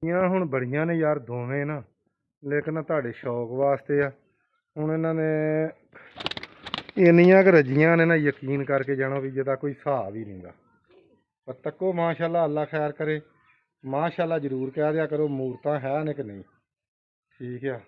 ਹੁਣ ਬੜੀਆਂ ਨੇ ਯਾਰ ਦੋਵੇਂ ਨਾ, ਲੇਕਿਨ ਤੁਹਾਡੇ ਸ਼ੌਕ ਵਾਸਤੇ ਆ। ਹੁਣ ਇਹਨਾਂ ਨੇ ਇੰਨੀਆਂ ਕੁ ਰੱਜੀਆਂ ਨੇ ਨਾ, ਯਕੀਨ ਕਰਕੇ ਜਾਣੋ ਵੀ ਜਿਹਦਾ ਕੋਈ ਹਿਸਾਬ ਹੀ ਨਹੀਂਗਾ। ਪਰ ਤੱਕੋ ਮਾਸ਼ਾਅੱਲਾ, ਅੱਲਾ ਖੈਰ ਕਰੇ। ਮਾਸ਼ਾਅੱਲਾ ਜ਼ਰੂਰ ਕਹਿ ਦਿਆ ਕਰੋ, ਮੂਰਤਾਂ ਹੈ ਨੇ ਕਿ ਨਹੀਂ। ਠੀਕ ਆ।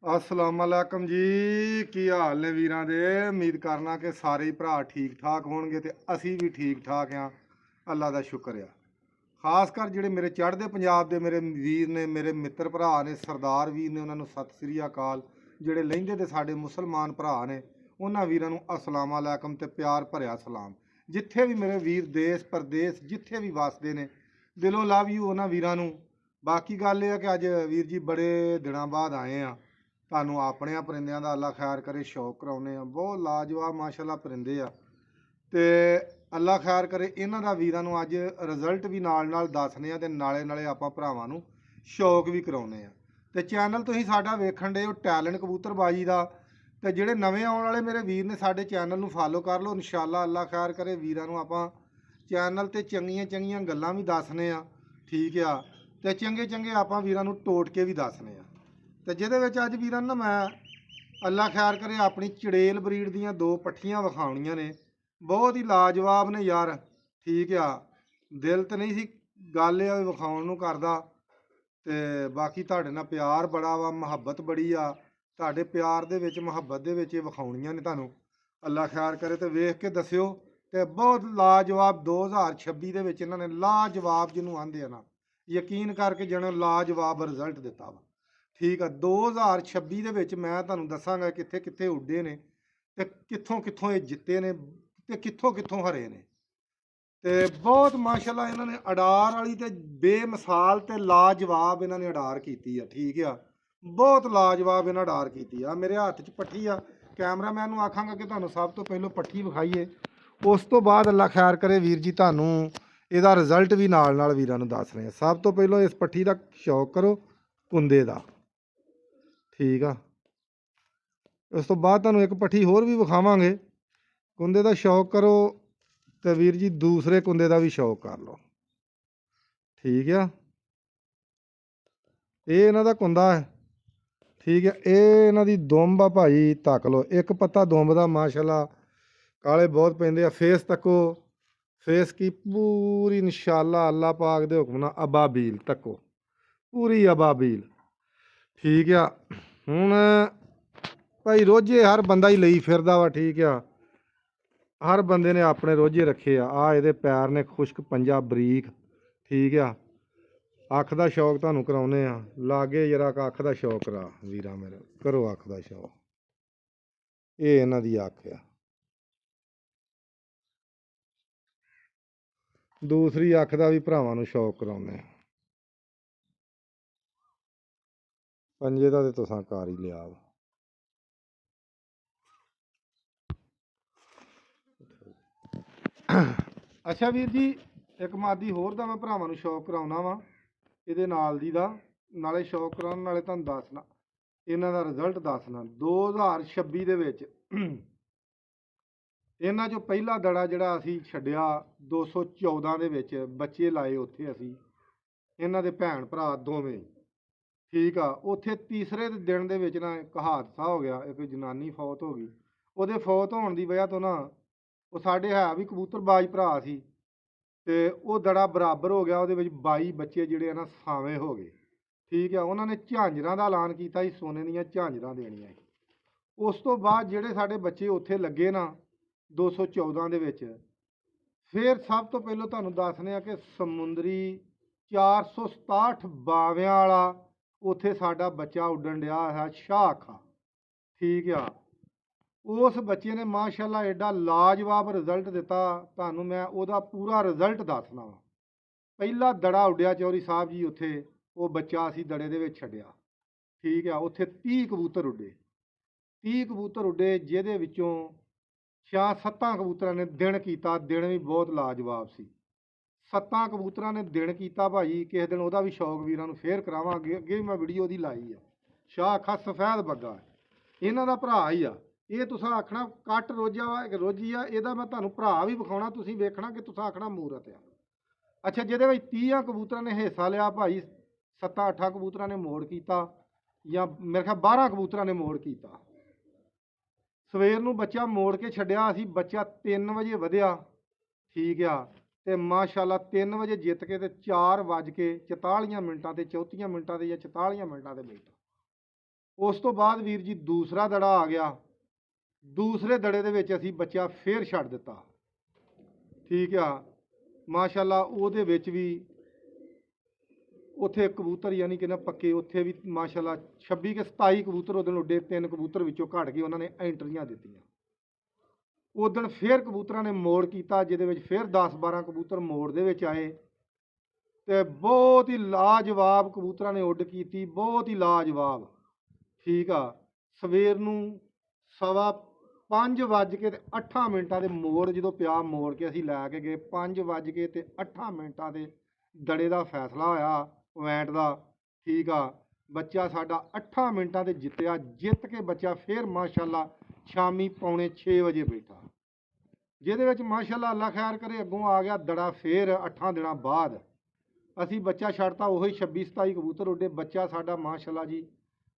अस्सलाम वालेकुम जी, की हाल ने वीरां दे। उम्मीद करना कि सारे ही भरा ठीक ठाक होणगे ते असी भी ठीक ठाक हाँ। अल्लाह दा शुक्र आ। खास कर ਜਿਹੜੇ ਮੇਰੇ ਚੜ੍ਹਦੇ ਪੰਜਾਬ ਦੇ ਮੇਰੇ ਵੀਰ ਨੇ, ਮੇਰੇ ਮਿੱਤਰ ਭਰਾ ਨੇ, ਸਰਦਾਰ ਵੀਰ ਨੇ, ਉਹਨਾਂ ਨੂੰ ਸਤਿ ਸ੍ਰੀ ਅਕਾਲ। ਜਿਹੜੇ ਲਹਿੰਦੇ ਤੇ ਸਾਡੇ ਮੁਸਲਮਾਨ ਭਰਾ ਨੇ, ਉਹਨਾਂ ਵੀਰਾਂ ਨੂੰ ਅਸਲਾਮ ਅਲੈਕਮ ਤੇ ਪਿਆਰ ਭਰਿਆ ਸਲਾਮ। ਜਿੱਥੇ ਵੀ ਮੇਰੇ ਵੀਰ ਦੇਸ਼ ਪਰਦੇਸ ਜਿੱਥੇ ਵੀ ਵਸਦੇ ਨੇ, ਦਿਲੋਂ ਲਵ ਯੂ ਉਹਨਾਂ ਵੀਰਾਂ ਨੂੰ। ਬਾਕੀ ਗੱਲ ਇਹ ਆ ਕਿ ਅੱਜ ਵੀਰ ਜੀ ਬੜੇ ਦਿਨਾਂ ਬਾਅਦ ਆਏ ਆ। ਤੁਹਾਨੂੰ ਆਪਣਿਆਂ ਪਰਿੰਦਿਆਂ ਦਾ ਅੱਲਾ ਖੈਰ ਕਰੇ ਸ਼ੌਕ ਕਰਾਉਂਦੇ ਆ। ਬਹੁਤ ਲਾਜਵਾਬ ਮਾਸ਼ਾਅੱਲਾ ਪਰਿੰਦੇ ਆ ਤੇ ਅੱਲਾ ਖੈਰ ਕਰੇ ਇਹਨਾਂ ਦਾ। ਵੀਰਾਂ ਨੂੰ ਅੱਜ ਰਿਜ਼ਲਟ ਵੀ ਨਾਲ ਦੱਸਦੇ ਆ ਤੇ ਨਾਲੇ ਆਪਾਂ ਭਰਾਵਾਂ ਨੂੰ ਸ਼ੌਕ ਵੀ ਕਰਾਉਂਦੇ ਆ। ਤੇ ਚੈਨਲ ਤੁਸੀਂ ਸਾਡਾ ਵੇਖਣ ਦੇ ਹੋ ਟੈਲੈਂਟ ਕਬੂਤਰਬਾਜੀ ਦਾ। ਤੇ ਜਿਹੜੇ ਨਵੇਂ ਆਉਣ ਵਾਲੇ ਮੇਰੇ ਵੀਰ ਨੇ, ਸਾਡੇ ਚੈਨਲ ਨੂੰ ਫਾਲੋ ਕਰ ਲਓ ਇਨਸ਼ਾਅੱਲਾ। ਅੱਲਾ ਖੈਰ ਕਰੇ। ਵੀਰਾਂ ਨੂੰ ਆਪਾਂ ਚੈਨਲ ਤੇ ਚੰਗੀਆਂ ਗੱਲਾਂ ਵੀ ਦੱਸਦੇ ਆ। ਠੀਕ ਆ। ਤੇ ਚੰਗੇ ਆਪਾਂ ਵੀਰਾਂ ਨੂੰ ਟੋਟ ਕੇ ਵੀ ਦੱਸਦੇ ਆ। ਤੇ ਜਿਹਦੇ ਵਿੱਚ ਅੱਜ ਵੀਰਾਂ ਨੂੰ ਮੈਂ ਅੱਲਾ ਖੈਰ ਕਰੇ ਆਪਣੀ ਚੜੇਲ ਬਰੀਡ ਦੀਆਂ ਦੋ ਪੱਠੀਆਂ ਵਿਖਾਉਣੀਆਂ ਨੇ। ਬਹੁਤ ਹੀ ਲਾਜਵਾਬ ਨੇ ਯਾਰ। ਠੀਕ ਆ। ਦਿਲ ਤੇ ਨਹੀਂ ਸੀ ਗੱਲ ਇਹ ਵਿਖਾਉਣ ਨੂੰ ਕਰਦਾ। ਤੇ ਬਾਕੀ ਤੁਹਾਡੇ ਨਾਲ ਪਿਆਰ ਬੜਾ ਵਾ, ਮੁਹੱਬਤ ਬੜੀ ਆ। ਤੁਹਾਡੇ ਪਿਆਰ ਦੇ ਵਿੱਚ, ਮੁਹੱਬਤ ਦੇ ਵਿੱਚ ਇਹ ਵਿਖਾਉਣੀਆਂ ਨੇ ਤੁਹਾਨੂੰ। ਅੱਲਾ ਖੈਰ ਕਰੇ ਤੇ ਵੇਖ ਕੇ ਦੱਸਿਓ। ਤੇ ਬਹੁਤ ਲਾਜਵਾਬ 2026 ਦੇ ਵਿੱਚ ਇਹਨਾਂ ਨੇ ਲਾਜਵਾਬ ਜਿਹਨੂੰ ਆਂਦੇ ਆ ਨਾ, ਯਕੀਨ ਕਰਕੇ ਜਣ ਲਾਜਵਾਬ ਰਿਜ਼ਲਟ ਦਿੱਤਾ ਵਾ। ਠੀਕ ਆ। 2026 ਦੇ ਵਿੱਚ ਮੈਂ ਤੁਹਾਨੂੰ ਦੱਸਾਂਗਾ ਕਿੱਥੇ ਕਿੱਥੇ ਉੱਡੇ ਨੇ ਤੇ ਕਿੱਥੋਂ ਇਹ ਜਿੱਤੇ ਨੇ ਤੇ ਕਿੱਥੋਂ ਹਰੇ ਨੇ। ਤੇ ਬਹੁਤ ਮਾਸ਼ਾਅੱਲਾ ਇਹਨਾਂ ਨੇ ਅਡਾਰ ਵਾਲੀ ਤੇ ਬੇਮਿਸਾਲ ਤੇ ਲਾਜਵਾਬ ਇਹਨਾਂ ਨੇ ਅਡਾਰ ਕੀਤੀ ਆ। ਠੀਕ ਆ। ਬਹੁਤ ਲਾਜਵਾਬ ਇਹਨਾਂ ਅਡਾਰ ਕੀਤੀ ਆ। ਮੇਰੇ ਹੱਥ 'ਚ ਪੱਠੀ ਆ। ਕੈਮਰਾਮੈਨ ਨੂੰ ਆਖਾਂਗਾ ਕਿ ਤੁਹਾਨੂੰ ਸਭ ਤੋਂ ਪਹਿਲਾਂ ਪੱਠੀ ਵਿਖਾਈਏ, ਉਸ ਤੋਂ ਬਾਅਦ ਅੱਲਾ ਖੈਰ ਕਰੇ ਵੀਰ ਜੀ ਤੁਹਾਨੂੰ ਇਹਦਾ ਰਿਜ਼ਲਟ ਵੀ ਨਾਲ ਵੀਰਾਂ ਨੂੰ ਦੱਸ ਰਹੇ ਆ। ਸਭ ਤੋਂ ਪਹਿਲਾਂ ਇਸ ਪੱਠੀ ਦਾ ਸ਼ੌਕ ਕਰੋ ਕੁੰਦੇ ਦਾ। ਠੀਕ ਆ। ਉਸ ਤੋਂ ਬਾਅਦ ਤੁਹਾਨੂੰ ਇੱਕ ਪੱਠੀ ਹੋਰ ਵੀ ਵਿਖਾਵਾਂਗੇ। ਕੁੰਦੇ ਦਾ ਸ਼ੌਕ ਕਰੋ ਤੇ ਵੀਰ ਜੀ ਦੂਸਰੇ ਕੁੰਦੇ ਦਾ ਵੀ ਸ਼ੌਕ ਕਰ ਲਓ। ਠੀਕ ਆ। ਇਹ ਇਹਨਾਂ ਦਾ ਕੁੰਦਾ ਹੈ। ਠੀਕ ਹੈ। ਇਹ ਇਹਨਾਂ ਦੀ ਦੁੰਬ ਆ ਭਾਈ, ਤੱਕ ਲਓ। ਇੱਕ ਪੱਤਾ ਦੁੰਬ ਦਾ ਮਾਸ਼ਾਅੱਲਾ ਕਾਲੇ ਬਹੁਤ ਪੈਂਦੇ ਆ। ਫੇਸ ਤੱਕੋ, ਫੇਸ ਕੀ ਪੂਰੀ ਇਨਸ਼ਾਅੱਲਾ ਅੱਲਾ ਪਾਕ ਦੇ ਹੁਕਮ ਨਾਲ ਅਬਾਬੀਲ ਤੱਕੋ, ਪੂਰੀ ਅਬਾਬੀਲ। ਠੀਕ ਆ। ਹੁਣ ਭਾਈ ਰੋਜੇ ਹਰ ਬੰਦਾ ਹੀ ਲਈ ਫਿਰਦਾ ਵਾ। ਠੀਕ ਆ। ਹਰ ਬੰਦੇ ਨੇ ਆਪਣੇ ਰੋਜੇ ਰੱਖੇ ਆ ਇਹਦੇ ਪੈਰ ਨੇ ਖੁਸ਼ਕ ਪੰਜਾ ਬਰੀਕ। ਠੀਕ ਆ। ਅੱਖ ਦਾ ਸ਼ੌਕ ਤੁਹਾਨੂੰ ਕਰਾਉਨੇ ਆ। ਲਾਗੇ ਜਰਾ ਅੱਖ ਦਾ ਸ਼ੌਕ ਕਰਾ ਵੀਰਾ ਮੇਰਾ, ਕਰੋ ਅੱਖ ਦਾ ਸ਼ੌਕ। ਇਹ ਇਹਨਾਂ ਦੀ ਅੱਖ ਆ। ਦੂਸਰੀ ਅੱਖ ਦਾ ਵੀ ਭਰਾਵਾਂ ਨੂੰ ਸ਼ੌਕ ਕਰਾਉਨੇ ਆ। ਪੰਜੇ ਦਾ ਤੇ ਤੁਸਾਂ ਕਰ ਹੀ ਲਿਆ ਵਾ। ਅੱਛਾ ਵੀਰ ਜੀ, ਇੱਕ ਮਾਦੀ ਹੋਰ ਦਾ ਮੈਂ ਭਰਾਵਾਂ ਨੂੰ ਸ਼ੌਕ ਕਰਾਉਣਾ ਵਾ। ਇਹਦੇ ਨਾਲ ਦੀ ਦਾ ਨਾਲੇ ਸ਼ੌਕ ਕਰਾਉਣ ਨਾਲੇ ਤੁਹਾਨੂੰ ਦੱਸਣਾ ਇਹਨਾਂ ਦਾ ਰਿਜ਼ਲਟ ਦੱਸਣਾ। 2026 ਦੇ ਵਿੱਚ ਇਹਨਾਂ 'ਚੋਂ ਪਹਿਲਾ ਦੜਾ ਜਿਹੜਾ ਅਸੀਂ ਛੱਡਿਆ 214 ਦੇ ਵਿੱਚ ਬੱਚੇ ਲਾਏ ਉੱਥੇ ਅਸੀਂ, ਇਹਨਾਂ ਦੇ ਭੈਣ ਭਰਾ ਦੋਵੇਂ। ਠੀਕ ਆ। ਉੱਥੇ ਤੀਸਰੇ ਦਿਨ ਦੇ ਵਿੱਚ ਨਾ ਇੱਕ ਹਾਦਸਾ ਹੋ ਗਿਆ। ਇੱਕ ਜਨਾਨੀ ਫੌਤ ਹੋ ਗਈ। ਉਹਦੇ ਫੌਤ ਹੋਣ ਦੀ ਵਜ੍ਹਾ ਤੋਂ ਨਾ, ਉਹ ਸਾਡੇ ਹੈ ਵੀ ਕਬੂਤਰਬਾਜ਼ ਭਰਾ ਸੀ ਤੇ ਉਹ ਦੜਾ ਬਰਾਬਰ ਹੋ ਗਿਆ। ਉਹਦੇ ਵਿੱਚ 22 ਬੱਚੇ ਜਿਹੜੇ ਆ ਨਾ ਸਾਵੇਂ ਹੋ ਗਏ। ਠੀਕ ਆ। ਉਹਨਾਂ ਨੇ ਝਾਂਜਰਾਂ ਦਾ ਐਲਾਨ ਕੀਤਾ ਸੀ, ਸੋਨੇ ਦੀਆਂ ਝਾਂਜਰਾਂ ਦੇਣੀਆਂ ਸੀ। ਉਸ ਤੋਂ ਬਾਅਦ ਜਿਹੜੇ ਸਾਡੇ ਬੱਚੇ ਉੱਥੇ ਲੱਗੇ ਨਾ 214 ਦੇ ਵਿੱਚ, ਫਿਰ ਸਭ ਤੋਂ ਪਹਿਲਾਂ ਤੁਹਾਨੂੰ ਦੱਸਦੇ ਆ ਕਿ ਸਮੁੰਦਰੀ 467 ਬਾਵਿਆਂ ਵਾਲਾ ਉੱਥੇ ਸਾਡਾ ਬੱਚਾ ਉੱਡਣ ਡਿਆ ਹੈ, ਸ਼ਾਹ ਅੱਖਾਂ। ਠੀਕ ਆ। ਉਸ ਬੱਚੇ ਨੇ ਮਾਸ਼ਾਅੱਲਾ ਐਡਾ ਲਾਜਵਾਬ ਰਿਜ਼ਲਟ ਦਿੱਤਾ। ਤੁਹਾਨੂੰ ਮੈਂ ਉਹਦਾ ਪੂਰਾ ਰਿਜ਼ਲਟ ਦੱਸਣਾ ਵਾ। ਪਹਿਲਾ ਦੜਾ ਉੱਡਿਆ ਚੌਧਰੀ ਸਾਹਿਬ ਜੀ ਉੱਥੇ, ਉਹ ਬੱਚਾ ਅਸੀਂ ਦੜੇ ਦੇ ਵਿੱਚ ਛੱਡਿਆ। ਠੀਕ ਆ। ਉੱਥੇ 30 ਕਬੂਤਰ ਉੱਡੇ। 30 ਕਬੂਤਰ ਉੱਡੇ, ਜਿਹਦੇ ਵਿੱਚੋਂ 6-7 ਕਬੂਤਰਾਂ ਨੇ ਦਿਨ ਕੀਤਾ। ਦਿਨ ਵੀ ਬਹੁਤ ਲਾਜਵਾਬ ਸੀ। 7 ਕਬੂਤਰਾਂ ਨੇ ਦਿਨ ਕੀਤਾ ਭਾਜੀ। ਕਿਸੇ ਦਿਨ ਉਹਦਾ ਵੀ ਸ਼ੌਕ ਵੀਰਾਂ ਨੂੰ ਫੇਰ ਕਰਾਵਾਂਗੇ। ਅੱਗੇ ਵੀ ਮੈਂ ਵੀਡੀਓ ਉਹਦੀ ਲਾਈ ਆ। ਸ਼ਾਹ ਅੱਖਾਂ ਸਫੈਦ ਬੱਗਾ ਇਹਨਾਂ ਦਾ ਭਰਾ ਹੀ ਆ। ਇਹ ਤੁਸੀਂ ਆਖਣਾ ਕੱਟ ਰੋਜਾ ਵਾ, ਰੋਜੀ ਆ। ਇਹਦਾ ਮੈਂ ਤੁਹਾਨੂੰ ਭਰਾ ਵੀ ਵਿਖਾਉਣਾ, ਤੁਸੀਂ ਵੇਖਣਾ ਕਿ ਤੁਸੀਂ ਆਖਣਾ ਮੂਰਤ ਆ। ਅੱਛਾ, ਜਿਹਦੇ ਵਿੱਚ 30 ਕਬੂਤਰਾਂ ਨੇ ਹਿੱਸਾ ਲਿਆ ਭਾਈ। 7-8 ਕਬੂਤਰਾਂ ਨੇ ਮੋੜ ਕੀਤਾ, ਜਾਂ ਮੇਰੇ ਖਿਆਲ 12 ਕਬੂਤਰਾਂ ਨੇ ਮੋੜ ਕੀਤਾ। ਸਵੇਰ ਨੂੰ ਬੱਚਾ ਮੋੜ ਕੇ ਛੱਡਿਆ ਅਸੀਂ। ਬੱਚਾ 3 ਵਜੇ ਵਧਿਆ, ਠੀਕ ਆ। ਤੇ ਮਾਸ਼ਾਅੱਲਾ 3 ਵਜੇ ਜਿੱਤ ਕੇ ਤੇ 4:44 ਤੇ 34 ਮਿੰਟਾਂ ਤੇ ਜਾਂ 44 ਮਿੰਟਾਂ ਤੇ ਬੈਠਾ। ਉਸ ਤੋਂ ਬਾਅਦ ਵੀਰ ਜੀ ਦੂਸਰਾ ਦੜਾ ਆ ਗਿਆ। ਦੂਸਰੇ ਦੜੇ ਦੇ ਵਿੱਚ ਅਸੀਂ ਬੱਚਾ ਫੇਰ ਛੱਡ ਦਿੱਤਾ, ਠੀਕ ਆ। ਮਾਸ਼ਾਅੱਲਾ ਉਹਦੇ ਵਿੱਚ ਵੀ ਉੱਥੇ ਕਬੂਤਰ ਯਾਨੀ ਕਿ ਨਾ ਪੱਕੇ, ਉੱਥੇ ਵੀ ਮਾਸ਼ਾਅੱਲਾ 26 ਕੇ 27 ਕਬੂਤਰ ਉਦੋਂ ਉੱਡੇ। 3 ਕਬੂਤਰ ਵਿੱਚੋਂ ਘਟ ਕੇ ਉਹਨਾਂ ਨੇ ਐਂਟਰੀਆਂ ਦਿੱਤੀਆਂ। ਉਦੋਂ ਫੇਰ ਕਬੂਤਰਾਂ ਨੇ ਮੋੜ ਕੀਤਾ, ਜਿਹਦੇ ਵਿੱਚ ਫੇਰ 10-12 ਕਬੂਤਰ ਮੋੜ ਦੇ ਵਿੱਚ ਆਏ। ਤੇ ਬਹੁਤ ਹੀ ਲਾਜਵਾਬ ਕਬੂਤਰਾਂ ਨੇ ਉੱਡ ਕੀਤੀ, ਬਹੁਤ ਹੀ ਲਾਜਵਾਬ, ਠੀਕ ਆ। ਸਵੇਰ ਨੂੰ 5:08 ਦੇ ਮੋੜ ਜਦੋਂ ਪਿਆ, ਮੋੜ ਕੇ ਅਸੀਂ ਲੈ ਕੇ ਗਏ। 5:08 ਦੇ ਦੜੇ ਦਾ ਫੈਸਲਾ ਹੋਇਆ ਪੁਆਇੰਟ ਦਾ, ਠੀਕ ਆ। ਬੱਚਾ ਸਾਡਾ 8 ਮਿੰਟਾਂ ਤੇ ਜਿੱਤਿਆ। ਜਿੱਤ ਕੇ ਬੱਚਾ ਫੇਰ ਮਾਸ਼ਾਅੱਲਾ ਸ਼ਾਮੀ 5:45 ਵਜੇ ਬੈਠਾ, ਜਿਹਦੇ ਵਿੱਚ ਮਾਸ਼ਾਅੱਲਾ ਅੱਲਾ ਖੈਰ ਕਰੇ ਅੱਗੋਂ ਆ ਗਿਆ ਦੜਾ। ਫੇਰ 8 ਦਿਨਾਂ ਬਾਅਦ ਅਸੀਂ ਬੱਚਾ ਛੱਡਤਾ। ਉਹੀ 26-27 ਕਬੂਤਰ ਉੱਡੇ। ਬੱਚਾ ਸਾਡਾ ਮਾਸ਼ਾਅੱਲਾ ਜੀ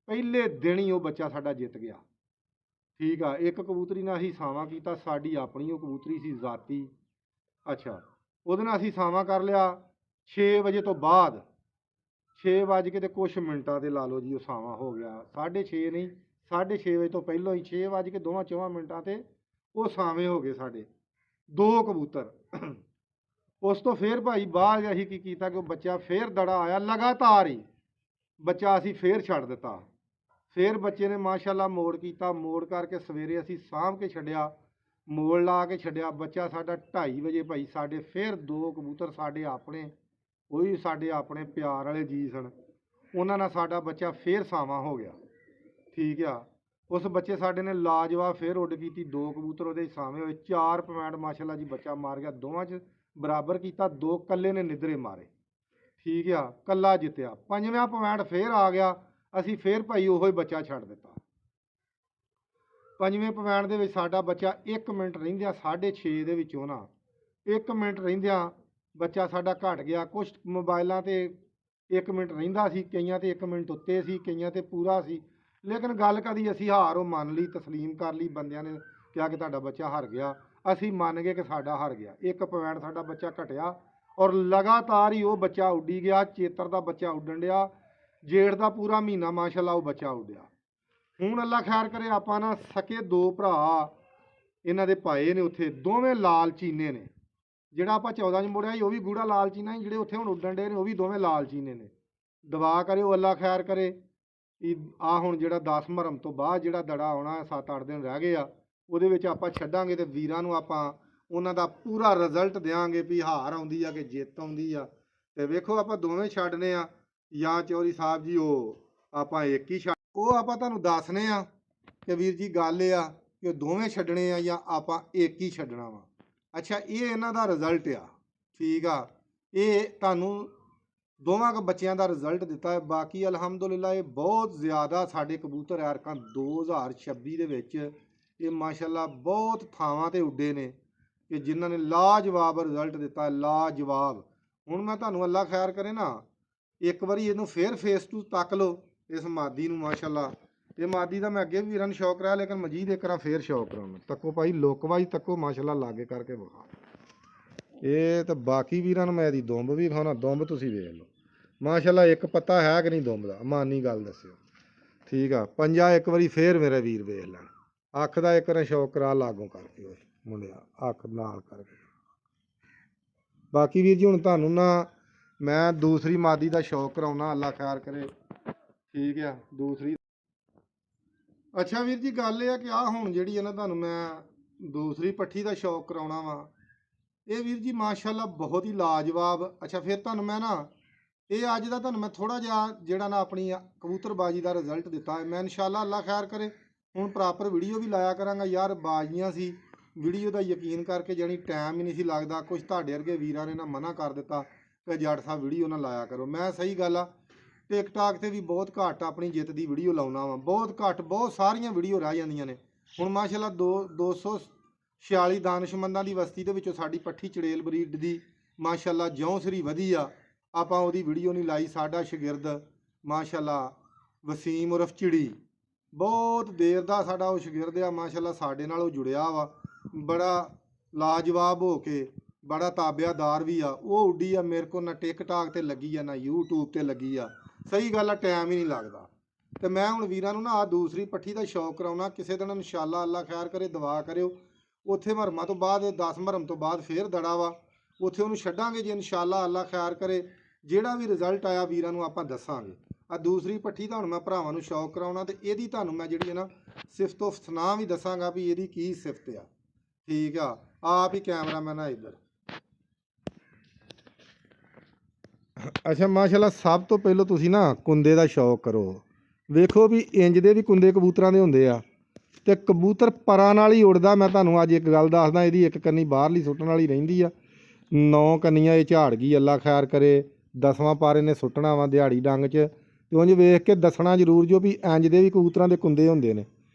ਪਹਿਲੇ ਦਿਨ ਹੀ ਉਹ ਬੱਚਾ ਸਾਡਾ ਜਿੱਤ ਗਿਆ, ਠੀਕ ਆ। ਇੱਕ ਕਬੂਤਰੀ ਨਾਲ ਅਸੀਂ ਸਾਵਾਂ ਕੀਤਾ, ਸਾਡੀ ਆਪਣੀ ਉਹ ਕਬੂਤਰੀ ਸੀ ਜ਼ਾਤੀ। ਅੱਛਾ, ਉਹਦੇ ਨਾਲ ਅਸੀਂ ਸਾਵਾਂ ਕਰ ਲਿਆ 6 ਵਜੇ ਤੋਂ ਬਾਅਦ। 6 ਵੱਜ ਕੇ ਤੇ ਕੁਛ ਮਿੰਟਾਂ ਤੇ ਲਾ ਲਓ ਜੀ ਉਹ ਸਾਵਾਂ ਹੋ ਗਿਆ। 6:30 ਨਹੀਂ, 6:30 ਵਜੇ ਤੋਂ ਪਹਿਲਾਂ ਹੀ 6 ਵੱਜ ਕੇ 2-4 ਮਿੰਟਾਂ ਤੇ ਉਹ ਸਾਵੇਂ ਹੋ ਗਏ ਸਾਡੇ 2 ਕਬੂਤਰ। ਉਸ ਤੋਂ ਫੇਰ ਭਾਈ ਬਾਅਦ ਅਸੀਂ ਕੀ ਕੀਤਾ ਕਿ ਉਹ ਬੱਚਾ ਫੇਰ ਦੜਾ ਆਇਆ ਲਗਾਤਾਰ ਹੀ। ਬੱਚਾ ਅਸੀਂ ਫੇਰ ਛੱਡ ਦਿੱਤਾ। ਫੇਰ ਬੱਚੇ ਨੇ ਮਾਸ਼ਾਅੱਲਾ ਮੋੜ ਕੀਤਾ। ਮੋੜ ਕਰਕੇ ਸਵੇਰੇ ਅਸੀਂ ਸਾਂਭ ਕੇ ਛੱਡਿਆ, ਮੋੜ ਲਾ ਕੇ ਛੱਡਿਆ। ਬੱਚਾ ਸਾਡਾ 2:30 ਵਜੇ ਭਾਈ ਸਾਡੇ ਫੇਰ 2 ਕਬੂਤਰ ਸਾਡੇ ਆਪਣੇ, ਉਹ ਵੀ ਸਾਡੇ ਆਪਣੇ ਪਿਆਰ ਵਾਲੇ ਜੀ ਸਨ। ਉਹਨਾਂ ਨਾਲ ਸਾਡਾ ਬੱਚਾ ਫੇਰ ਸਾਵਾਂ ਹੋ ਗਿਆ, ਠੀਕ ਆ। ਉਸ ਬੱਚੇ ਸਾਡੇ ਨੇ ਲਾਜਵਾਬ ਫੇਰ ਉੱਡ ਕੀਤੀ। 2 ਕਬੂਤਰ ਉਹਦੇ ਸਾਵੇਂ ਹੋਏ। 4 ਪੁਆਇੰਟ ਮਾਸ਼ਾਅੱਲਾ ਜੀ ਬੱਚਾ ਮਾਰ ਗਿਆ। ਦੋਵਾਂ 'ਚ ਬਰਾਬਰ ਕੀਤਾ। 2 ਕੱਲੇ ਨੇ ਨਿੱਧਰੇ ਮਾਰੇ, ਠੀਕ ਆ। ਕੱਲਾ ਜਿੱਤਿਆ। 5ਵਾਂ ਪੁਆਇੰਟ ਫੇਰ ਆ ਗਿਆ। ਅਸੀਂ ਫੇਰ ਭਾਈ ਉਹੋ ਹੀ ਬੱਚਾ ਛੱਡ ਦਿੱਤਾ। 5ਵੇਂ ਪੁਆਇੰਟ ਦੇ ਵਿੱਚ ਸਾਡਾ ਬੱਚਾ 1 ਮਿੰਟ ਰਹਿੰਦਿਆਂ 6.5 ਦੇ ਵਿੱਚੋਂ ਨਾ 1 ਮਿੰਟ ਰਹਿੰਦਿਆਂ ਬੱਚਾ ਸਾਡਾ ਘਟ ਗਿਆ। ਕੁਛ ਮੋਬਾਈਲਾਂ ਤੇ 1 ਮਿੰਟ ਰਹਿੰਦਾ ਸੀ, ਕਈਆਂ ਤੇ 1 ਮਿੰਟ ਉੱਤੇ ਸੀ, ਕਈਆਂ ਤੇ ਪੂਰਾ ਸੀ। ਲੇਕਿਨ ਗੱਲ ਕਦੀ ਅਸੀਂ ਹਾਰ ਉਹ ਮੰਨ ਲਈ, ਤਸਲੀਮ ਕਰ ਲਈ। ਬੰਦਿਆਂ ਨੇ ਕਿਹਾ ਕਿ ਤੁਹਾਡਾ ਬੱਚਾ ਹਾਰ ਗਿਆ, ਅਸੀਂ ਮੰਨ ਗਏ ਕਿ ਸਾਡਾ ਹਾਰ ਗਿਆ। 1 ਪੁਆਇੰਟ ਸਾਡਾ ਬੱਚਾ ਘਟਿਆ ਔਰ ਲਗਾਤਾਰ ਹੀ ਉਹ ਬੱਚਾ ਉੱਡੀ ਗਿਆ। ਚੇਤਰ ਦਾ ਬੱਚਾ ਉੱਡਣ ਡਿਆ। ਜੇਠ ਦਾ ਪੂਰਾ ਮਹੀਨਾ ਮਾਸ਼ਾਅੱਲਾ ਉਹ ਬੱਚਾ ਉੱਡਿਆ। ਹੁਣ ਅੱਲਾ ਖੈਰ ਕਰੇ ਆਪਾਂ ਨਾ ਸਕੇ 2 ਭਰਾ ਇਹਨਾਂ ਦੇ ਪਾਏ ਨੇ ਉੱਥੇ, ਦੋਵੇਂ ਲਾਲ ਚੀਨੇ ਨੇ। ਜਿਹੜਾ ਆਪਾਂ 14 'ਚ ਮੁੜਿਆ ਸੀ ਉਹ ਵੀ ਗੂੜਾ ਲਾਲ ਚੀਨਾ ਸੀ। ਜਿਹੜੇ ਉੱਥੇ ਹੁਣ ਉੱਡਣ ਡੇ ਨੇ ਉਹ ਵੀ ਦੋਵੇਂ ਲਾਲ ਚੀਨੇ ਨੇ। ਦੁਆ ਕਰਿਓ ਅੱਲਾ ਖੈਰ ਕਰੇ। ਆ ਹੁਣ ਜਿਹੜਾ 10 ਮੁਹਰਮ ਤੋਂ ਬਾਅਦ ਜਿਹੜਾ ਦੜਾ ਆਉਣਾ 7-8 ਦਿਨ ਰਹਿ ਗਏ ਆ, ਉਹਦੇ ਵਿੱਚ ਆਪਾਂ ਛੱਡਾਂਗੇ ਤੇ ਵੀਰਾਂ ਨੂੰ ਆਪਾਂ ਉਹਨਾਂ ਦਾ ਪੂਰਾ ਰਿਜ਼ਲਟ ਦਿਆਂਗੇ ਵੀ ਹਾਰ ਆਉਂਦੀ ਆ ਕਿ ਜਿੱਤ ਆਉਂਦੀ ਆ। ਤੇ ਵੇਖੋ ਆਪਾਂ ਦੋਵੇਂ ਛੱਡਨੇ ਆ ਜਾਂ ਚੌਧਰੀ ਸਾਹਿਬ ਜੀ ਉਹ ਆਪਾਂ ਇੱਕ ਹੀ ਛੱਡ, ਉਹ ਆਪਾਂ ਤੁਹਾਨੂੰ ਦੱਸਨੇ ਆ ਕਿ ਵੀਰ ਜੀ ਗੱਲ ਇਹ ਆ ਕਿ ਉਹ ਦੋਵੇਂ ਛੱਡਣੇ ਆ ਜਾਂ ਆਪਾਂ ਇੱਕ ਹੀ ਛੱਡਣਾ ਵਾ। ਅੱਛਾ, ਇਹ ਇਹਨਾਂ ਦਾ ਰਿਜ਼ਲਟ ਆ, ਠੀਕ ਆ। ਇਹ ਤੁਹਾਨੂੰ ਦੋਵਾਂ ਬੱਚਿਆਂ ਦਾ ਰਿਜ਼ਲਟ ਦਿੱਤਾ ਹੈ। ਬਾਕੀ ਅਲਹਮਦੁਲਿਲਾ ਇਹ ਬਹੁਤ ਜ਼ਿਆਦਾ ਸਾਡੇ ਕਬੂਤਰ ਐਰਕਾਂ 2026 ਦੇ ਵਿੱਚ ਇਹ ਮਾਸ਼ਾਅੱਲਾ ਬਹੁਤ ਥਾਵਾਂ ਤੇ ਉੱਡੇ ਨੇ ਕਿ ਜਿਨ੍ਹਾਂ ਨੇ ਲਾਜਵਾਬ ਰਿਜ਼ਲਟ ਦਿੱਤਾ, ਲਾਜਵਾਬ। ਹੁਣ ਮੈਂ ਤੁਹਾਨੂੰ ਅੱਲਾ ਖੈਰ ਕਰੇ ਨਾ ਇੱਕ ਵਾਰੀ ਇਹਨੂੰ ਫੇਰ ਫੇਸ ਟੂ ਤੱਕ ਲਓ ਇਸ ਮਾਦੀ ਨੂੰ। ਮਾਸ਼ਾਅੱਲਾ ਇਹ ਮਾਦੀ ਦਾ ਮੈਂ ਅੱਗੇ ਵੀ ਵੀਰਾਂ ਨੂੰ ਸ਼ੌਕ ਰਿਹਾ, ਲੇਕਿਨ ਮਜੀਦ ਇੱਕ ਵਾਰ ਫੇਰ ਸ਼ੌਕ ਕਰਾਉਣਾ। ਤੱਕੋ ਭਾਈ ਲੁੱਕ ਵਾਈਜ਼ ਤੱਕੋ ਮਾਸ਼ਾਅੱਲਾ ਲਾਗੇ ਕਰਕੇ ਵਿਖਾ। ਇਹ ਤਾਂ ਬਾਕੀ ਵੀਰਾਂ ਨੂੰ ਮੈਂ ਇਹਦੀ ਦੁੰਬ ਵੀ ਵਿਖਾਉਣਾ। ਦੁੰਬ ਤੁਸੀਂ ਵੇਖ ਲਓ ਮਾਸ਼ਾਅੱਲਾ ਇੱਕ ਪੱਤਾ ਹੈ ਕਿ ਨਹੀਂ ਦੁੰਬ ਦਾ, ਮਾਨੀ ਗੱਲ ਦੱਸਿਓ, ਠੀਕ ਆ। ਪੰਜਾ ਇੱਕ ਵਾਰੀ ਫੇਰ ਮੇਰੇ ਵੀਰ ਵੇਖ ਲੈਣ। ਅੱਖ ਦਾ ਇੱਕ ਵਾਰ ਸ਼ੌਕ ਕਰਾ ਲਾਗੋਂ ਕਰਕੇ ਉਹ ਮੁੰਡਿਆ, ਅੱਖ ਨਾਲ ਕਰਕੇ। ਬਾਕੀ ਵੀਰ ਜੀ ਹੁਣ ਤੁਹਾਨੂੰ ਨਾ ਮੈਂ ਦੂਸਰੀ ਮਾਦੀ ਦਾ ਸ਼ੌਕ ਕਰਾਉਣਾ ਅੱਲਾ ਖੈਰ ਕਰੇ, ਠੀਕ ਆ। ਦੂਸਰੀ ਅੱਛਾ ਵੀਰ ਜੀ ਗੱਲ ਇਹ ਆ ਕਿ ਆ ਹੁਣ ਜਿਹੜੀ ਹੈ ਨਾ ਤੁਹਾਨੂੰ ਮੈਂ ਦੂਸਰੀ ਪੱਠੀ ਦਾ ਸ਼ੌਕ ਕਰਾਉਣਾ ਵਾ। ਇਹ ਵੀਰ ਜੀ ਮਾਸ਼ਾਅੱਲਾ ਬਹੁਤ ਹੀ ਲਾਜਵਾਬ। ਅੱਛਾ, ਫਿਰ ਤੁਹਾਨੂੰ ਮੈਂ ਨਾ ਇਹ ਅੱਜ ਦਾ ਤੁਹਾਨੂੰ ਮੈਂ ਥੋੜਾ ਜਿਹਾ ਜਿਹੜਾ ਨਾ ਆਪਣੀ ਕਬੂਤਰਬਾਜੀ ਦਾ ਰਿਜ਼ਲਟ ਦਿੱਤਾ ਹੈ। ਮੈਂ ਇਨਸ਼ਾਅੱਲਾ ਅੱਲਾ ਖੈਰ ਕਰੇ ਹੁਣ ਪ੍ਰੋਪਰ ਵੀਡੀਓ ਵੀ ਲਾਇਆ ਕਰਾਂਗਾ ਯਾਰ। ਬਾਜ਼ੀਆਂ ਸੀ ਵੀਡੀਓ ਦਾ ਯਕੀਨ ਕਰਕੇ ਜਾਣੀ ਟਾਈਮ ਹੀ ਨਹੀਂ ਸੀ ਲੱਗਦਾ। ਕੁਝ ਤੁਹਾਡੇ ਵਰਗੇ ਵੀਰਾਂ ਨੇ ਨਾ ਮਨਾ ਕਰ ਦਿੱਤਾ ਕਿ ਜੱਟ ਸਾਹਿਬ ਵੀਡੀਓ ਨਾ ਲਾਇਆ ਕਰੋ। ਮੈਂ ਸਹੀ ਗੱਲ ਆ ਟਿਕਟਾਕ ਤੇ ਵੀ ਬਹੁਤ ਘੱਟ ਆਪਣੀ ਜਿੱਤ ਦੀ ਵੀਡੀਓ ਲਾਉਣਾ ਵਾ, ਬਹੁਤ ਘੱਟ, ਬਹੁਤ ਸਾਰੀਆਂ ਵੀਡੀਓ ਰਹਿ ਜਾਂਦੀਆਂ ਨੇ। ਹੁਣ ਮਾਸ਼ਾਅੱਲਾ 246 ਦਾਨਿਸ਼ਮੰਦਾਂ ਦੀ ਬਸਤੀ ਦੇ ਵਿੱਚੋਂ ਸਾਡੀ ਪੱਠੀ ਚੜੇਲ ਬਰੀਡ ਦੀ ਮਾਸ਼ਾਅੱਲਾ ਜਿਉਂ ਸਰੀ ਵਧੀ ਆ, ਆਪਾਂ ਉਹਦੀ ਵੀਡੀਓ ਨਹੀਂ ਲਾਈ। ਸਾਡਾ ਸ਼ਾਗਿਰਦ ਮਾਸ਼ਾਅੱਲਾ ਵਸੀਮ ਉਰਫ ਚਿੜੀ ਬਹੁਤ ਦੇਰ ਦਾ ਸਾਡਾ ਉਹ ਸ਼ਾਗਿਰਦ ਆ ਮਾਸ਼ਾਅੱਲਾ, ਸਾਡੇ ਨਾਲ ਉਹ ਜੁੜਿਆ ਵਾ ਬੜਾ ਲਾਜਵਾਬ ਹੋ ਕੇ, ਬੜਾ ਤਾਬਿਆਦਾਰ ਵੀ ਆ। ਉਹ ਉੱਡੀ ਆ ਮੇਰੇ ਕੋਲ, ਨਾ ਟਿਕਟਾਕ ਤੇ ਲੱਗੀ ਆ ਨਾ YouTube ਤੇ ਲੱਗੀ ਆ। ਸਹੀ ਗੱਲ ਆ ਟਾਈਮ ਹੀ ਨਹੀਂ ਲੱਗਦਾ। ਤੇ ਮੈਂ ਹੁਣ ਵੀਰਾਂ ਨੂੰ ਨਾ ਆ ਦੂਸਰੀ ਪੱਠੀ ਦਾ ਸ਼ੌਕ ਕਰਾਉਣਾ ਕਿਸੇ ਦਿਨ ਇਨਸ਼ਾਅੱਲਾ, ਅੱਲਾ ਖੈਰ ਕਰੇ, ਦੁਆ ਕਰਿਓ। ਉੱਥੇ ਮਰਮਾਂ ਤੋਂ ਬਾਅਦ 10 ਮਰਮ ਤੋਂ ਬਾਅਦ ਫੇਰ ਦੜਾ ਵਾ, ਉੱਥੇ ਉਹਨੂੰ ਛੱਡਾਂਗੇ ਜੀ ਇਨਸ਼ਾਅੱਲਾ, ਅੱਲਾ ਖੈਰ ਕਰੇ। ਜਿਹੜਾ ਵੀ ਰਿਜ਼ਲਟ ਆਇਆ ਵੀਰਾਂ ਨੂੰ ਆਪਾਂ ਦੱਸਾਂਗੇ। ਆ ਦੂਸਰੀ ਪੱਠੀ ਤਾਂ ਹੁਣ ਮੈਂ ਭਰਾਵਾਂ ਨੂੰ ਸ਼ੌਕ ਕਰਾਉਣਾ ਤੇ ਇਹਦੀ ਤੁਹਾਨੂੰ ਮੈਂ ਜਿਹੜੀ ਹੈ ਨਾ ਸਿਫਤ ਸੁਨਾ ਵੀ ਦੱਸਾਂਗਾ ਵੀ ਇਹਦੀ ਕੀ ਸਿਫਤ ਆ। ਠੀਕ ਆ, ਆਪ ਹੀ ਕੈਮਰਾਮੈਨ ਆ ਇੱਧਰ। ਅੱਛਾ ਮਾਸ਼ਾਅੱਲਾ ਸਭ ਤੋਂ ਪਹਿਲਾਂ ਤੁਸੀਂ ਨਾ ਕੁੰਦੇ ਦਾ ਸ਼ੌਕ ਕਰੋ। ਵੇਖੋ ਵੀ ਇੰਜ ਦੇ ਵੀ ਕੁੰਦੇ ਕਬੂਤਰਾਂ ਦੇ ਹੁੰਦੇ ਆ ਤੇ ਕਬੂਤਰ ਪਰਾਂ ਨਾਲ ਹੀ ਉੜਦਾ। ਮੈਂ ਤੁਹਾਨੂੰ ਅੱਜ ਇੱਕ ਗੱਲ ਦੱਸਦਾ, ਇਹਦੀ ਇੱਕ ਕੰਨੀ ਬਾਹਰਲੀ ਸੁੱਟਣ ਵਾਲੀ ਰਹਿੰਦੀ ਆ, 9 ਕੰਨੀਆਂ ਇਹ ਝਾੜ ਗਈ, ਅੱਲਾ ਖੈਰ ਕਰੇ। 10ਵਾਂ ਪਾਰੇ ਨੇ ਸੁੱਟਣਾ ਵਾ ਦਿਹਾੜੀ ਡੰਗ 'ਚ। ਤੇ ਉਂਝ ਵੇਖ ਕੇ ਦੱਸਣਾ ਜ਼ਰੂਰ ਜੋ ਵੀ ਇੰਜ ਦੇ ਵੀ ਕਬੂਤਰਾਂ ਦੇ ਕੁੰਦੇ ਹੁੰਦੇ ਨੇ।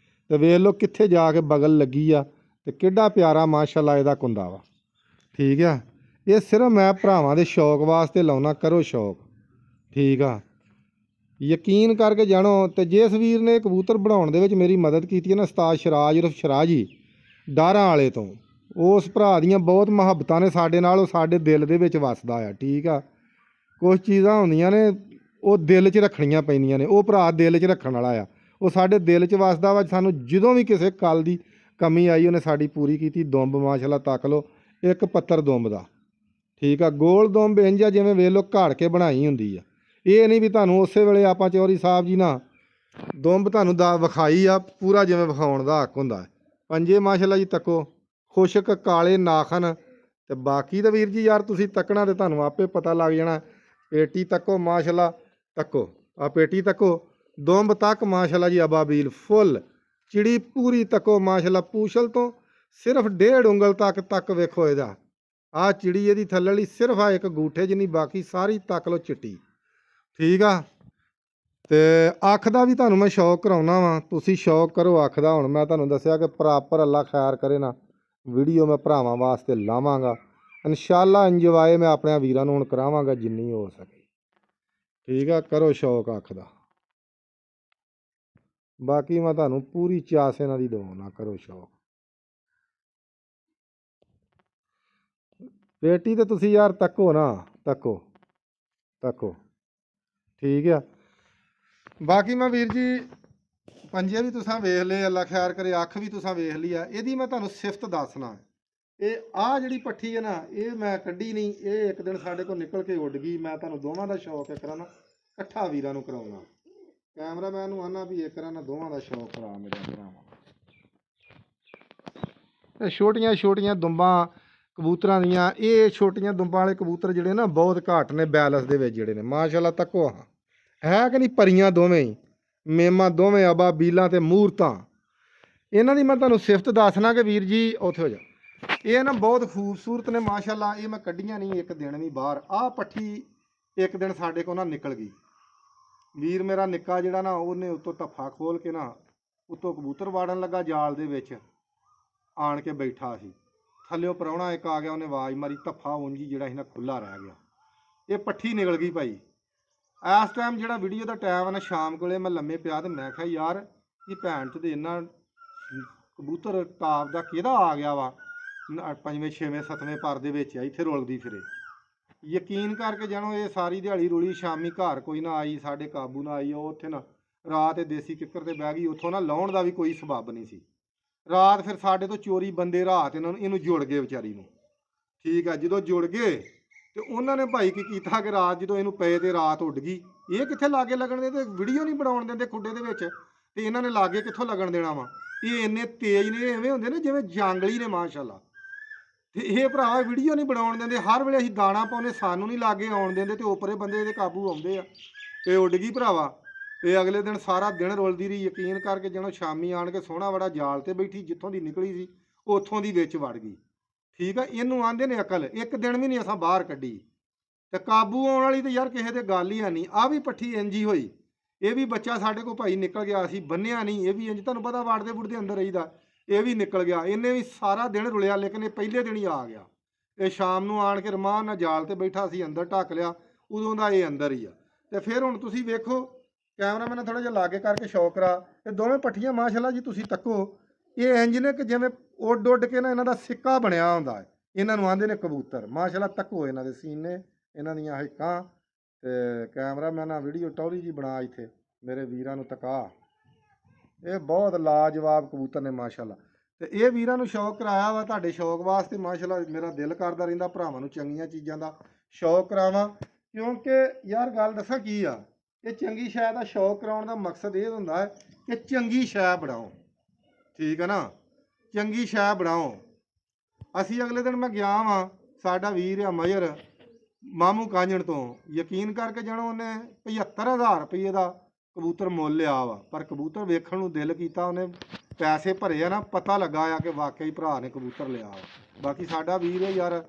ਤੇ ਵੇਖ ਲਓ ਕਿੱਥੇ ਜਾ ਕੇ ਬਗਲ ਲੱਗੀ ਆ ਤੇ ਕਿੱਡਾ ਪਿਆਰਾ ਮਾਸ਼ਾਅੱਲਾ ਇਹਦਾ ਕੁੰਦਾ ਵਾ। ਠੀਕ ਆ, ਇਹ ਸਿਰਫ ਮੈਂ ਭਰਾਵਾਂ ਦੇ ਸ਼ੌਕ ਵਾਸਤੇ ਲਾਉਣਾ, ਕਰੋ ਸ਼ੌਕ। ਠੀਕ ਆ, ਯਕੀਨ ਕਰਕੇ ਜਾਣੋ। ਤੇ ਜਿਸ ਵੀਰ ਨੇ ਕਬੂਤਰ ਬਣਾਉਣ ਦੇ ਵਿੱਚ ਮੇਰੀ ਮਦਦ ਕੀਤੀ ਹੈ ਨਾ, ਉਸਤਾਦ ਸ਼ਰਾਜ ਉਰਫ ਸ਼ਰਾਜੀ ਡਾਰਾਂ ਵਾਲੇ ਤੋਂ, ਉਸ ਭਰਾ ਦੀਆਂ ਬਹੁਤ ਮੁਹੱਬਤਾਂ ਨੇ ਸਾਡੇ ਨਾਲ, ਉਹ ਸਾਡੇ ਦਿਲ ਦੇ ਵਿੱਚ ਵੱਸਦਾ ਆ। ਠੀਕ ਆ, ਕੁਛ ਚੀਜ਼ਾਂ ਹੁੰਦੀਆਂ ਨੇ ਉਹ ਦਿਲ 'ਚ ਰੱਖਣੀਆਂ ਪੈਂਦੀਆਂ ਨੇ। ਉਹ ਭਰਾ ਦਿਲ 'ਚ ਰੱਖਣ ਵਾਲਾ ਆ, ਉਹ ਸਾਡੇ ਦਿਲ 'ਚ ਵੱਸਦਾ ਵਾ। ਸਾਨੂੰ ਜਦੋਂ ਵੀ ਕਿਸੇ ਕੱਲ ਦੀ ਕਮੀ ਆਈ ਉਹਨੇ ਸਾਡੀ ਪੂਰੀ ਕੀਤੀ। ਦੁੰਬ ਮਾਸ਼ਾਅੱਲਾ ਤੱਕ ਲਓ, ਇੱਕ ਪੱਤਰ ਦੁੰਬ ਦਾ। ਠੀਕ ਆ, ਗੋਲ ਦੁੰਬ ਇੰਝ ਆ ਜਿਵੇਂ ਵੇਖ ਲਓ ਘਾੜ ਕੇ ਬਣਾਈ ਹੁੰਦੀ ਆ। ਇਹ ਨਹੀਂ ਵੀ ਤੁਹਾਨੂੰ ਉਸੇ ਵੇਲੇ ਆਪਾਂ ਚੌਧਰੀ ਸਾਹਿਬ ਜੀ ਨਾ ਦੁੰਬ ਤੁਹਾਨੂੰ ਵਿਖਾਈ ਆ ਪੂਰਾ ਜਿਵੇਂ ਵਿਖਾਉਣ ਦਾ ਹੱਕ ਹੁੰਦਾ। ਪੰਜੇ ਮਾਸ਼ਾਅੱਲਾ ਜੀ ਤੱਕੋ, ਖੁਸ਼ਕ ਕਾਲੇ ਨਾਖਨ। ਤੇ ਬਾਕੀ ਤਾਂ ਵੀਰ ਜੀ ਯਾਰ ਤੁਸੀਂ ਤੱਕਣਾ ਤੇ ਤੁਹਾਨੂੰ ਆਪੇ ਪਤਾ ਲੱਗ ਜਾਣਾ। ਪੇਟੀ ਤੱਕੋ ਮਾਸ਼ਾਅੱਲਾ, ਤੱਕੋ ਆ ਪੇਟੀ ਤੱਕੋ, ਦੁੰਬ ਤੱਕ ਮਾਸ਼ਾਅੱਲਾ ਜੀ ਅਬਾਬੀਲ ਫੁੱਲ। ਚਿੜੀ ਪੂਰੀ ਤੱਕੋ ਮਾਸ਼ਾਅੱਲਾ, ਪੂਛਲ ਤੋਂ ਸਿਰਫ 1.5 ਉਂਗਲ ਤੱਕ ਵੇਖੋ ਇਹਦਾ। ਆਹ ਚਿੜੀ ਇਹਦੀ ਥੱਲੇ ਸਿਰਫ ਆ ਇੱਕ ਗੂਠੇ ਜਿੰਨੀ, ਬਾਕੀ ਸਾਰੀ ਤੱਕ ਲਓ ਚਿੱਟੀ। ਠੀਕ ਆ, ਤੇ ਅੱਖ ਦਾ ਵੀ ਤੁਹਾਨੂੰ ਮੈਂ ਸ਼ੌਕ ਕਰਾਉਣਾ ਵਾ, ਤੁਸੀਂ ਸ਼ੌਕ ਕਰੋ ਅੱਖ ਦਾ। ਹੁਣ ਮੈਂ ਤੁਹਾਨੂੰ ਦੱਸਿਆ ਕਿ ਪ੍ਰੋਪਰ ਅੱਲਾ ਖੈਰ ਕਰੇ ਨਾ ਵੀਡੀਓ ਮੈਂ ਭਰਾਵਾਂ ਵਾਸਤੇ ਲਾਵਾਂਗਾ ਇਨਸ਼ਾਅੱਲਾ। ਇੰਜੋਏ ਮੈਂ ਆਪਣੇ ਵੀਰਾਂ ਨੂੰ ਹੁਣ ਕਰਾਵਾਂਗਾ ਜਿੰਨੀ ਹੋ ਸਕੇ। ਠੀਕ ਆ, ਕਰੋ ਸ਼ੌਕ ਅੱਖ ਦਾ। ਬਾਕੀ ਮੈਂ ਤੁਹਾਨੂੰ ਪੂਰੀ ਚਾਸ ਇਹਨਾਂ ਦੀ ਦਵਾਉਣਾ, ਕਰੋ ਸ਼ੌਕ। ਪੇਟੀ ਤੇ ਤੁਸੀਂ ਯਾਰ ਤੱਕੋ ਨਾ, ਤੱਕੋ ਤੱਕੋ। ਠੀਕ ਆ, ਬਾਕੀ ਮੈਂ ਵੀਰ ਜੀ ਪੰਜੇ ਵੀ ਤੁਸੀਂ ਵੇਖ ਲਏ, ਅੱਲਾ ਖੈਰ ਕਰੇ, ਅੱਖ ਵੀ ਤੁਸੀਂ ਵੇਖ ਲਈ ਆ। ਇਹਦੀ ਮੈਂ ਤੁਹਾਨੂੰ ਸਿਫਤ ਦੱਸਣਾ। ਇਹ ਆਹ ਜਿਹੜੀ ਪੱਠੀ ਹੈ ਨਾ, ਇਹ ਮੈਂ ਕੱਢੀ ਨਹੀਂ, ਇਹ ਇੱਕ ਦਿਨ ਸਾਡੇ ਕੋਲ ਨਿਕਲ ਕੇ ਉੱਡ ਗਈ। ਮੈਂ ਤੁਹਾਨੂੰ ਦੋਵਾਂ ਦਾ ਸ਼ੌਕ ਕਰਾਂ ਨਾ ਇਕੱਠਾ ਵੀਰਾਂ ਨੂੰ ਕਰਾਉਣਾ। ਕੈਮਰਾਮੈਨ ਨੂੰ ਆਨਾ ਵੀ ਇੱਕ ਨਾ ਦੋਵਾਂ ਦਾ ਸ਼ੌਕ ਕਰਾ ਮੇਰੇ ਭਰਾਵਾਂ। ਇਹ ਛੋਟੀਆਂ ਛੋਟੀਆਂ ਦੁੰਬਾਂ ਕਬੂਤਰਾਂ ਦੀਆਂ, ਇਹ ਛੋਟੀਆਂ ਦੁੰਬਾਂ ਵਾਲੇ ਕਬੂਤਰ ਜਿਹੜੇ ਨਾ ਬਹੁਤ ਘੱਟ ਨੇ ਬੈਲੈਂਸ ਦੇ ਵਿੱਚ ਜਿਹੜੇ ਨੇ ਮਾਸ਼ਾਅੱਲਾ। ਤੱਕੋ ਹੈ ਕਿ ਨਹੀਂ, ਪਰੀਆਂ ਦੋਵੇਂ ਹੀ, ਮੇਮਾਂ ਦੋਵੇਂ, ਅਬਾਬੀਲਾਂ ਤੇ ਮੂਰਤਾਂ। ਇਹਨਾਂ ਦੀ ਮੈਂ ਤੁਹਾਨੂੰ ਸਿਫਤ ਦੱਸਣਾ ਕਿ ਵੀਰ ਜੀ ਉੱਥੇ ਹੋ ਜਾ, ਇਹ ਨਾ ਬਹੁਤ ਖੂਬਸੂਰਤ ਨੇ ਮਾਸ਼ਾਅੱਲਾ। ਇਹ ਮੈਂ ਕੱਢੀਆਂ ਨਹੀਂ ਇੱਕ ਦਿਨ ਵੀ ਬਾਹਰ। ਆਹ ਪੱਠੀ ਇੱਕ ਦਿਨ ਸਾਡੇ ਕੋਲ ਨਾ ਨਿਕਲ ਗਈ। ਵੀਰ ਮੇਰਾ ਨਿੱਕਾ ਜਿਹੜਾ ਨਾ, ਉਹਨੇ ਉੱਤੋਂ ਧੱਫਾ ਖੋਲ ਕੇ ਨਾ ਉੱਤੋਂ ਕਬੂਤਰ ਵਾੜਨ ਲੱਗਾ ਜਾਲ ਦੇ ਵਿੱਚ, ਆਣ ਕੇ ਬੈਠਾ ਸੀ ਥੱਲਿਓ ਪ੍ਰਾਹੁਣਾ ਇੱਕ ਆ ਗਿਆ, ਉਹਨੇ ਆਵਾਜ਼ ਮਾਰੀ, ਧੱਫਾ ਉਂਝ ਹੀ ਜਿਹੜਾ ਸੀ ਨਾ ਖੁੱਲਾ ਰਹਿ ਗਿਆ। ਇਹ ਪੱਠੀ ਨਿਕਲ ਗਈ ਭਾਈ। ਇਸ ਟਾਈਮ ਜਿਹੜਾ ਵੀਡੀਓ ਦਾ ਟਾਈਮ ਹੈ ਨਾ ਸ਼ਾਮ ਕੋਲੇ ਮੈਂ ਲੰਮੇ ਪਿਆ ਤੇ ਮੈਂ ਕਿਹਾ ਯਾਰ ਇਹ ਭੈਣ ਚ ਤੇ ਇੰਨਾ ਕਬੂਤਰ ਟਾਪ ਦਾ ਕਿਹਦਾ ਆ ਗਿਆ ਵਾ, 5ਵੇਂ 6ਵੇਂ 7ਵੇਂ ਪਰ ਦੇ ਵਿੱਚ ਆ ਇੱਥੇ ਰੁਲਦੀ ਫਿਰੇ। ਯਕੀਨ ਕਰਕੇ ਜਾਣੋ ਇਹ ਸਾਰੀ ਦਿਹਾੜੀ ਰੁਲੀ, ਸ਼ਾਮੀ ਘਰ ਕੋਈ ਨਾ ਆਈ, ਸਾਡੇ ਕਾਬੂ ਨਾ ਆਈ। ਉਹ ਉੱਥੇ ਨਾ ਰਾਤ ਦੇਸੀ ਕਿੱਕਰ ਤੇ ਬਹਿ ਗਈ, ਉੱਥੋਂ ਨਾ ਲਾਉਣ ਦਾ ਵੀ ਕੋਈ ਸਬੱਬ ਨਹੀਂ ਸੀ। ਰਾਤ ਫਿਰ ਸਾਡੇ ਤੋਂ ਚੋਰੀ ਬੰਦੇ ਰਾਤ ਇਹਨੂੰ ਜੁੜ ਗਏ ਵਿਚਾਰੀ ਨੂੰ। ਠੀਕ ਆ, ਜਦੋਂ ਜੁੜ ਗਏ ਤੇ ਉਹਨਾਂ ਨੇ ਭਾਈ ਕੀ ਕੀਤਾ ਕਿ ਰਾਤ ਜਦੋਂ ਇਹਨੂੰ ਪਏ ਤੇ ਰਾਤ ਉੱਡ ਗਈ। ਇਹ ਕਿੱਥੇ ਲਾਗੇ ਲੱਗਣ ਦੇ, ਤੇ ਵੀਡੀਓ ਨਹੀਂ ਬਣਾਉਣ ਦਿੰਦੇ ਖੁੱਡੇ ਦੇ ਵਿੱਚ, ਤੇ ਇਹਨਾਂ ਨੇ ਲਾਗੇ ਕਿੱਥੋਂ ਲੱਗਣ ਦੇਣਾ ਵਾ। ਇਹ ਇੰਨੇ ਤੇਜ਼ ਨੇ, ਐਵੇਂ ਹੁੰਦੇ ਨੇ ਜਿਵੇਂ ਜੰਗਲੀ ਨੇ ਮਾਸ਼ਾਅੱਲਾ। ਤੇ ਇਹ ਭਰਾ ਵੀਡੀਓ ਨਹੀਂ ਬਣਾਉਣ ਦਿੰਦੇ, ਹਰ ਵੇਲੇ ਅਸੀਂ ਦਾਣਾ ਪਾਉਂਦੇ, ਸਾਨੂੰ ਨਹੀਂ ਲਾਗੇ ਆਉਣ ਦਿੰਦੇ, ਤੇ ਉੱਪਰੇ ਬੰਦੇ ਇਹਦੇ ਕਾਬੂ ਆਉਂਦੇ ਆ। ਤੇ ਉੱਡ ਗਈ ਭਰਾਵਾ। ਇਹ ਅਗਲੇ ਦਿਨ ਸਾਰਾ ਦਿਨ ਰੁਲਦੀ ਰਹੀ, ਯਕੀਨ ਕਰਕੇ ਜਦੋਂ ਸ਼ਾਮੀ ਆਣ ਕੇ ਸੋਹਣਾ ਬੜਾ ਜਾਲ ਤੇ ਬੈਠੀ, ਜਿੱਥੋਂ ਦੀ ਨਿਕਲੀ ਸੀ ਉੱਥੋਂ ਦੀ ਵਿੱਚ ਵੜ ਗਈ। ਠੀਕ ਆ, ਇਹਨੂੰ ਆਂਦੇ ਨੇ ਅਕਲ। ਇੱਕ ਦਿਨ ਵੀ ਨਹੀਂ ਅਸਾਂ ਬਾਹਰ ਕੱਢੀ ਤੇ ਕਾਬੂ ਆਉਣ ਵਾਲੀ ਤੇ ਯਾਰ ਕਿਸੇ ਦੇ ਗੱਲ ਹੀ ਹੈ ਨਹੀਂ। ਆ ਵੀ ਪੱਠੀ ਇੰਜ ਹੀ ਹੋਈ, ਇਹ ਵੀ ਬੱਚਾ ਸਾਡੇ ਕੋਲ ਭਾਈ ਨਿਕਲ ਗਿਆ ਸੀ, ਬੰਨਿਆ ਨਹੀਂ, ਇਹ ਵੀ ਇੰਜ, ਤੁਹਾਨੂੰ ਪਤਾ ਵਾੜਦੇ ਵੁੜਦੇ ਅੰਦਰ ਰਹੀਦਾ, ਇਹ ਵੀ ਨਿਕਲ ਗਿਆ। ਇਹਨੇ ਵੀ ਸਾਰਾ ਦਿਨ ਰੁਲਿਆ, ਲੇਕਿਨ ਇਹ ਪਹਿਲੇ ਦਿਨ ਹੀ ਆ ਗਿਆ। ਇਹ ਸ਼ਾਮ ਨੂੰ ਆਣ ਕੇ ਰਮਾਨ ਨਾਲ ਜਾਲ ਤੇ ਬੈਠਾ ਸੀ, ਅੰਦਰ ਢੱਕ ਲਿਆ, ਉਦੋਂ ਦਾ ਇਹ ਅੰਦਰ ਹੀ ਆ। ਤੇ ਫਿਰ ਹੁਣ ਤੁਸੀਂ ਵੇਖੋ, ਕੈਮਰਾਮੈਨ ਥੋੜਾ ਜਿਹਾ ਲਾਗੇ ਕਰਕੇ ਸ਼ੌਕ ਕਰਾ, ਇਹ ਦੋਵੇਂ ਪੱਠੀਆਂ ਮਾਸ਼ਾਅੱਲਾ ਜੀ ਤੁਸੀਂ ਤੱਕੋ, ਇਹ ਇੰਜ ਨੇ ਕਿ ਜਿਵੇਂ ਉੱਡ ਉੱਡ ਕੇ ਨਾ ਇਹਨਾਂ ਦਾ ਸਿੱਕਾ ਬਣਿਆ ਹੁੰਦਾ ਹੈ। ਇਹਨਾਂ ਨੂੰ ਆਂਦੇ ਨੇ ਕਬੂਤਰ। ਮਾਸ਼ਾਅੱਲਾ ਤੱਕੋ ਇਹਨਾਂ ਦੇ ਸੀਨੇ, ਇਹਨਾਂ ਦੀਆਂ ਹਿੱਕਾਂ। ਤੇ ਕੈਮਰਾਮੈਨ ਆ ਵੀਡੀਓ ਟੌਰੀ ਜੀ ਬਣਾ ਇੱਥੇ ਮੇਰੇ ਵੀਰਾਂ ਨੂੰ ਤਕਾ। ਇਹ ਬਹੁਤ ਲਾਜਵਾਬ ਕਬੂਤਰ ਨੇ ਮਾਸ਼ਾਅੱਲਾ। ਤੇ ਇਹ ਵੀਰਾਂ ਨੂੰ ਸ਼ੌਕ ਕਰਾਇਆ ਵਾ ਤੁਹਾਡੇ ਸ਼ੌਕ ਵਾਸਤੇ। ਮਾਸ਼ਾਅੱਲਾ ਮੇਰਾ ਦਿਲ ਕਰਦਾ ਰਹਿੰਦਾ ਭਰਾਵਾਂ ਨੂੰ ਚੰਗੀਆਂ ਚੀਜ਼ਾਂ ਦਾ ਸ਼ੌਕ ਕਰਾਵਾਂ, ਕਿਉਂਕਿ ਯਾਰ ਗੱਲ ਦੱਸਾਂ ਕੀ ਆ, ਇਹ ਚੰਗੀ ਸ਼ੈ ਦਾ ਸ਼ੌਕ ਕਰਾਉਣ ਦਾ ਮਕਸਦ ਇਹ ਹੁੰਦਾ ਹੈ ਕਿ ਚੰਗੀ ਸ਼ੈ ਬਣਾਓ। ਠੀਕ ਹੈ ਨਾ, ਚੰਗੀ ਸ਼ੈ ਬਣਾਓ। ਅਸੀਂ ਅਗਲੇ ਦਿਨ ਮੈਂ ਗਿਆ ਵਾਂ, ਸਾਡਾ ਵੀਰ ਆ ਮਜ਼ਰ ਮਾਮੂ ਕਾਂਜਣ ਤੋਂ, ਯਕੀਨ ਕਰਕੇ ਜਾਣੋ ਉਹਨੇ 75,000 ਰੁਪਏ ਦਾ ਕਬੂਤਰ ਮੁੱਲ ਲਿਆ ਵਾ। ਪਰ ਕਬੂਤਰ ਵੇਖਣ ਨੂੰ ਦਿਲ ਕੀਤਾ, ਉਹਨੇ ਪੈਸੇ ਭਰੇ ਆ ਨਾ, ਪਤਾ ਲੱਗਾ ਆ ਕਿ ਵਾਕਈ ਭਰਾ ਨੇ ਕਬੂਤਰ ਲਿਆ ਵਾ। ਬਾਕੀ ਸਾਡਾ ਵੀਰ ਹੈ ਯਾਰ,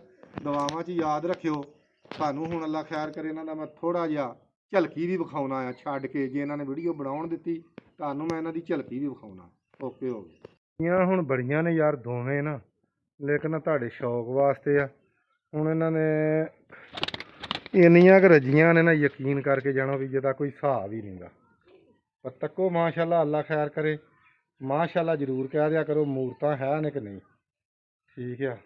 ਦੁਆਵਾਂ 'ਚ ਯਾਦ ਰੱਖਿਓ। ਤੁਹਾਨੂੰ ਹੁਣ ਅੱਲਾ ਖੈਰ ਕਰੇ, ਇਹਨਾਂ ਦਾ ਮੈਂ ਥੋੜਾ ਜਿਹਾ ਝਲਕੀ ਵੀ ਵਿਖਾਉਣਾ ਆ ਛੱਡ ਕੇ। ਜੇ ਇਹਨਾਂ ਨੇ ਵੀਡੀਓ ਬਣਾਉਣ ਦਿੱਤੀ ਤੁਹਾਨੂੰ ਮੈਂ ਇਹਨਾਂ ਦੀ ਝਲਕੀ ਵੀ ਵਿਖਾਉਣਾ। ਓਕੇ ਹੋ ਗਿਆ। ਹੁਣ ਬੜੀਆਂ ਨੇ ਯਾਰ ਦੋਵੇਂ ਨਾ, ਲੇਕਿਨ ਤੁਹਾਡੇ ਸ਼ੌਕ ਵਾਸਤੇ ਆ। ਹੁਣ ਇਹਨਾਂ ਨੇ ਇੰਨੀਆਂ ਕੁ ਰੱਜੀਆਂ ਨੇ ਨਾ, ਯਕੀਨ ਕਰਕੇ ਜਾਣੋ ਵੀ ਜਿਹਦਾ ਕੋਈ ਹਿਸਾਬ ਹੀ ਨਹੀਂਗਾ। ਪਰ ਤੱਕੋ ਮਾਸ਼ਾਅੱਲਾ, ਅੱਲਾ ਖੈਰ ਕਰੇ। ਮਾਸ਼ਾਅੱਲਾ ਜ਼ਰੂਰ ਕਹਿ ਦਿਆ ਕਰੋ, ਮੂਰਤਾਂ ਹੈ ਨੇ ਕਿ ਨਹੀਂ। ਠੀਕ ਆ।